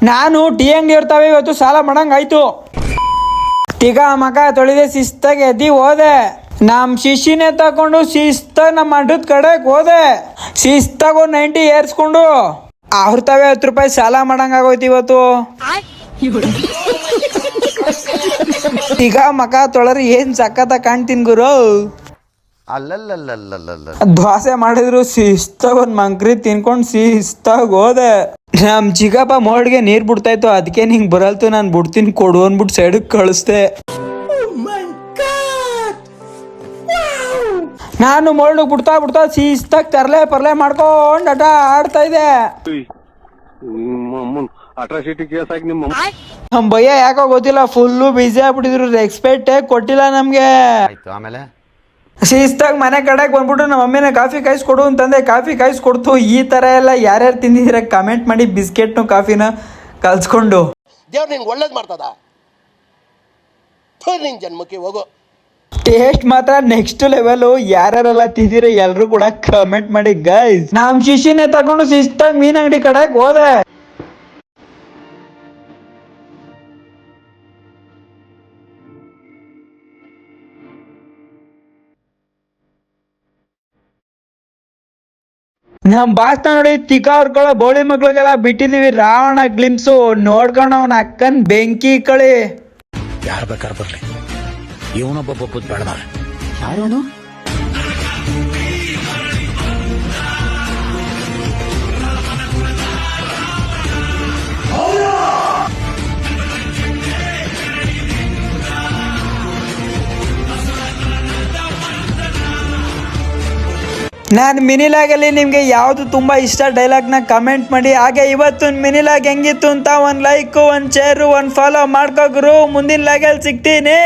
ನಾನು ಟೀ ಅಂಗಡಿ ಇರ್ತಾವೆ ಇವತ್ತು ಸಾಲ ಮಾಡಂಗಾಯ್ತು. ಈಗ ಮಗ ತೊಳಿದೆ ಶಿಸ್ತಾಗಿ ಎದ್ದಿ ಹೋದೆ. ನಮ್ ಶಿಶಿನೇ ತಕೊಂಡು ಶಿಸ್ತಾಗ ನಮ್ಮ ಅಡ್ಡದ ಕಡೆಗೆ ಹೋದೆ. ಶಿಸ್ತಾಗ ಒಂದು 90 ಏರ್ಸ್ಕೊಂಡು ಅವ್ರ ತಾವೇ 10 ರೂಪಾಯಿ ಸಾಲ ಮಾಡಂಗಾಗೋಯ್ತು ಇವತ್ತು. ಈಗ ಮಗ ತೊಳರಿ ಏನ್ ಸಖತ್ತ ಕಾಣ್ತೀನಿ ಗುರು. ದೋಸೆ ಮಾಡಿದ್ರು ಶಿಸ್ತಾಗ ಒಂದ್ ಮಂಕ್ರಿ ತಿನ್ಕೊಂಡು ಶಿಸ್ತಾಗ ಹೋದೆ. ನಮ್ ಚಿಕ್ಕಪ್ಪ ಮೋಡ್ಗೆ ನೀರ್ ಬಿಡ್ತಾ ಇತ್ತು, ಅದಕ್ಕೆ ನಿಂಗೆ ಬರಲ್ತು ನಾನು ಬಿಡ್ತೀನಿ ಕೊಡು ಅಂದ್ಬಿಟ್ಟು ಸೈಡಿಗೆ ಕಳಿಸ್ದೆ. ನಾನು ಮೋಲ್ಡ್ ಬಿಡ್ತಾ ಶಿಸ್ತಾಗ ತರ್ಲೆ ಪರ್ಲೆ ಮಾಡ್ಕೊಂಡು ಆಟ ಆಡ್ತಾ ಇದ್ದೆ. ನಮ್ ಭಯ್ಯ ಯಾಕೋ ಗೊತ್ತಿಲ್ಲ ಫುಲ್ಲು ಬಿಸಿ ಆಗ್ಬಿಟ್ಟಿದ್ರು, ರೆಸ್ಪೆಕ್ಟ್ ಕೊಟ್ಟಿಲ್ಲ ನಮ್ಗೆ. ಆಮೇಲೆ ಶಿಸ್ತಾಗ ಮನೆ ಕಡೆಗೆ ಬಂದ್ಬಿಟ್ಟು ನಮ್ಮ ಮಮ್ಮಿನ ಕಾಫಿ ಕಾಯಿಸ್ಕೊಡು ಅಂತಂದೆ. ಕಾಫಿ ಕಾಯಿಸ್ಕೊಡ್ತು. ಈ ತರ ಎಲ್ಲ ಯಾರ್ಯಾರು ತಿಂದಿದ್ದೀರ ಕಮೆಂಟ್ ಮಾಡಿ, ಬಿಸ್ಕೆಟ್ನು ಕಾಫಿನ ಕಲ್ಸ್ಕೊಂಡು. ದೇವ್ರು ನಿನ್ಗೆ ಒಳ್ಳೇದು ಮಾಡ್ತದ, ನಿನ್ ಜನ್ಮಕ್ಕೆ ಹೋಗೋ. ಟೇಸ್ಟ್ ಮಾತ್ರ ನೆಕ್ಸ್ಟ್ ಲೆವೆಲ್. ಯಾರ್ಯಾರೆಲ್ಲ ತಿಂದಿರ ಎಲ್ರು ಕೂಡ ಕಮೆಂಟ್ ಮಾಡಿ ಗೈಸ್. ನಮ್ ಶಿಶಿನೇ ತಗೊಂಡು ಶಿಸ್ತಾಗ ಮೀನ್ ಅಂಗಡಿ ಕಡೆಗೆ ಹೋದೆ. ನಮ್ ಬಾಸ್ನ ನೋಡಿ ತಿಕ್ಕ ಅವ್ರಗಳ ಬೋಳಿ ಮಕ್ಳಿಗೆಲ್ಲ ಬಿಟ್ಟಿದೀವಿ ರಾವಣ ಗ್ಲಿಮ್ಸು. ನೋಡ್ಕೊಂಡು ಅವನ ಅಕ್ಕನ್ ಬೆಂಕಿ ಕಳಿ. ಯಾರು ಬೇಕಾದ್ರೆ ಬರ್ಲಿ, ಇವನೊಬ್ಬ ಬೇಡ. ಯಾರು ನಾನು ಮಿನಿಲಾಗಲ್ಲಿ ನಿಮಗೆ ಯಾವುದು ತುಂಬ ಇಷ್ಟ ಡೈಲಾಗ್ನ ಕಮೆಂಟ್ ಮಾಡಿ. ಹಾಗೆ ಇವತ್ತು ಮಿನಿಲಾಗ್ ಹೆಂಗಿತ್ತು ಅಂತ ಒಂದು ಲೈಕ್, ಒಂದು ಶೇರು, ಒಂದು ಫಾಲೋ ಮಾಡ್ಕೋಗ್ರು. ಮುಂದಿನ ಲಾಗಲ್ಲಿ ಸಿಗ್ತೀನಿ.